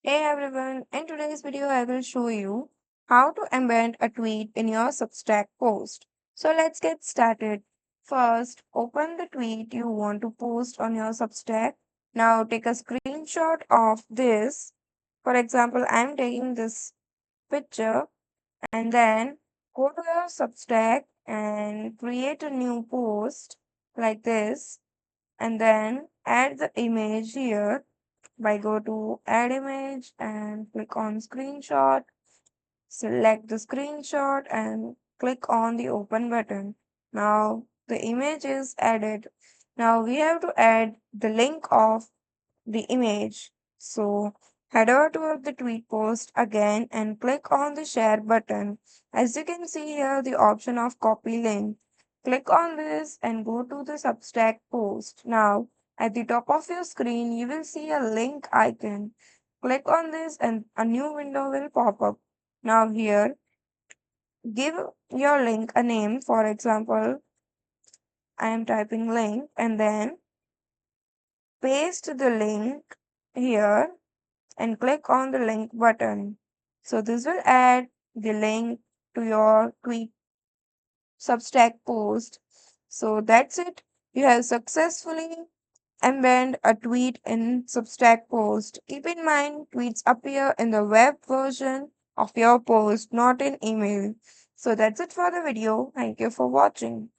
Hey everyone, in today's video I will show you how to embed a tweet in your Substack post. So let's get started. First, open the tweet you want to post on your Substack. Now take a screenshot of this. For example, I'm taking this picture and then go to your Substack and create a new post like this and then add the image here by go to add image and click on screenshot, select the screenshot and click on the open button. Now the image is added. Now we have to add the link of the image. So head over to the tweet post again and click on the share button. As you can see here, the option of copy link. Click on this and go to the Substack post. Now at the top of your screen, you will see a link icon. Click on this and a new window will pop up. Now here, give your link a name. For example, I am typing link and then paste the link here and click on the link button. So this will add the link to your tweet Substack post. So that's it. You have successfully embedded a tweet in Substack post. Keep in mind, tweets appear in the web version of your post, not in email. So that's it for the video. Thank you for watching.